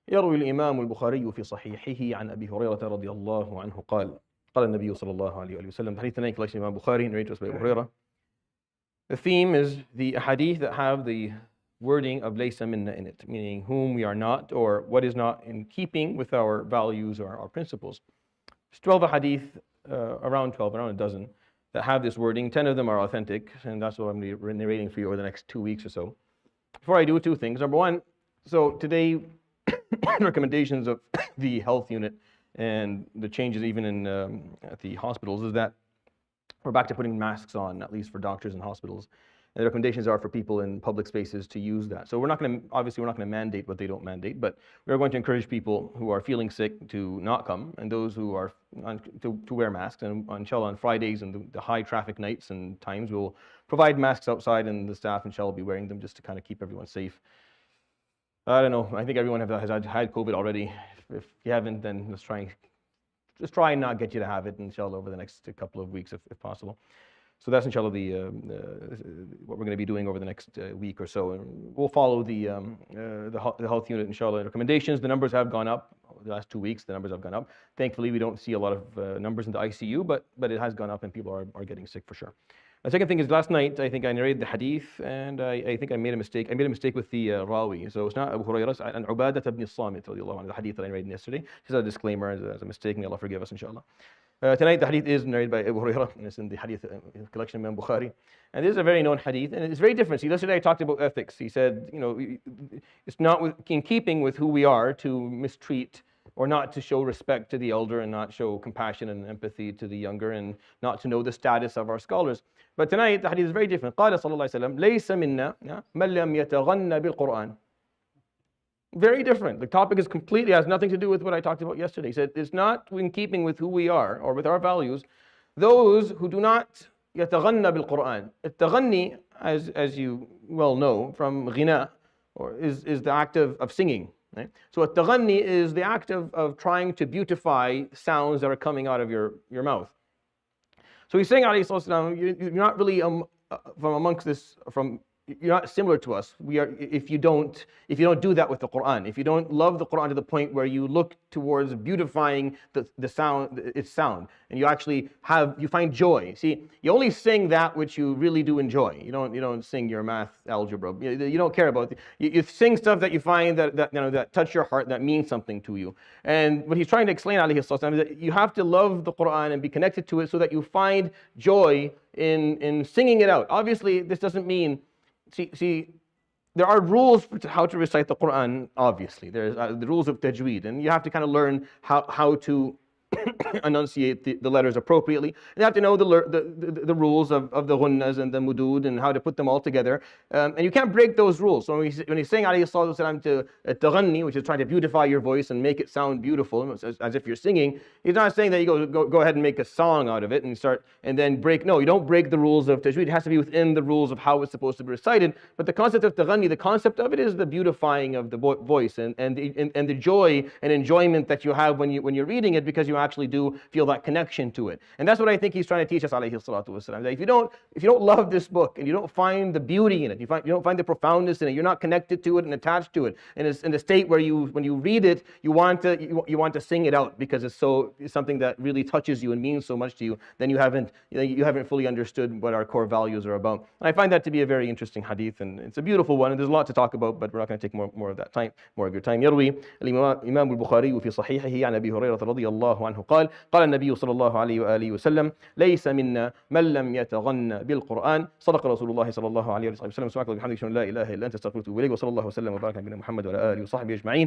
يروي الإمام البخاري في صحيحه عن أبي هريرة رضي الله عنه قال النبي صلى الله عليه وسلم. The hadith tonight collection of Imam Bukhari, narrated by Abu Hurairah. The theme is the hadith that have the wording of laysa minna in it, meaning whom we are not, or what is not in keeping with our values or our principles. There's 12 hadith, around a dozen, that have this wording. 10 of them are authentic, and that's what I'm narrating for you over the next 2 weeks or so. Before I do, two things. Number one, so today, recommendations of the health unit and the changes even in at the hospitals is that we're back to putting masks on, at least for doctors and hospitals. And the recommendations are for people in public spaces to use that. So we're not going to mandate what they don't mandate, but we're going to encourage people who are feeling sick to not come, and those who are to wear masks. And inshallah, on Fridays and the high traffic nights and times, we'll provide masks outside, and the staff inshallah will be wearing them just to kind of keep everyone safe. I don't know. I think everyone has had COVID already. If you haven't, then let's try and not get you to have it, inshallah, over the next couple of weeks, if possible. So that's inshallah what we're going to be doing over the next week or so. And we'll follow the health unit, inshallah, recommendations. The numbers have gone up. The last 2 weeks, the numbers have gone up. Thankfully, we don't see a lot of numbers in the ICU, but it has gone up and people are getting sick for sure. The second thing is, last night, I think I narrated the hadith, and I think I made a mistake. I made a mistake with the rawi. So it's not Abu Hurairah, it's an Ubadah ibn as-Samit, the hadith that I narrated yesterday. Just a disclaimer, as a mistake. May Allah forgive us, inshallah. Tonight, the hadith is narrated by Abu Hurairah, and it's in the hadith collection of Imam Bukhari. And this is a very known hadith, and it's very different. See, yesterday I talked about ethics. He said, it's not in keeping with who we are to mistreat or not to show respect to the elder and not show compassion and empathy to the younger and not to know the status of our scholars. But tonight, the hadith is very different. قال صلى الله عليه وسلم ليس منا من لم يتغن بالقرآن. Very different. The topic is completely, has nothing to do with what I talked about yesterday. He said, it's not in keeping with who we are or with our values, those who do not يتغن بالقرآن. التغني, as you well know, from غناء, is the act of singing. Right? So التغني is the act of trying to beautify sounds that are coming out of your mouth. So he's saying, alayhi you're not really from amongst this, you're not similar to us. We are if you don't do that with the Quran, if you don't love the Quran to the point where you look towards beautifying the sound, its sound, and you actually you find joy. See, you only sing that which you really do enjoy. You don't sing your math algebra. You don't care about it. You sing stuff that you find that touch your heart, that means something to you. And what he's trying to explain, alayhi salam, is that you have to love the Quran and be connected to it so that you find joy in singing it out. Obviously, this doesn't mean. See, there are rules for how to recite the Quran, obviously. There's the rules of tajweed, and you have to kind of learn how to enunciate the letters appropriately. You have to know the rules of the ghunnas and the mudud and how to put them all together. And you can't break those rules. So when he's saying alayhi salatu wasalam to taghanni, which is trying to beautify your voice and make it sound beautiful, as if you're singing, he's not saying that you go ahead and make a song out of it and then break. No, you don't break the rules of tajweed. It has to be within the rules of how it's supposed to be recited. But the concept of taghanni, the concept of it is the beautifying of the voice and the joy and enjoyment that you have when you're reading it, because you actually do feel that connection to it. And that's what I think he's trying to teach us, alayhi salatu wasalam, that if you don't love this book and you don't find the beauty in it, you don't find the profoundness in it, you're not connected to it and attached to it, and it's in a state where when you read it, you want to sing it out because it's something that really touches you and means so much to you, then you haven't fully understood what our core values are about. And I find that to be a very interesting hadith, and it's a beautiful one, and there's a lot to talk about, but we're not going to take more of your time. يروي الإمام البخاري في صحيحه عن أبي هريرة رضي الله عنه قال النبي صلى الله عليه وآله وسلم ليس منا من لم يتغن بالقرآن صدق رسول الله صلى الله عليه وسلم. سبحانك اللهم وبحمدك أشهد أن لا إله إلا أنت أستغفرك وأتوب إليك وصلى الله وسلم وبارك على نبينا محمد وعلى آله وصحبه أجمعين.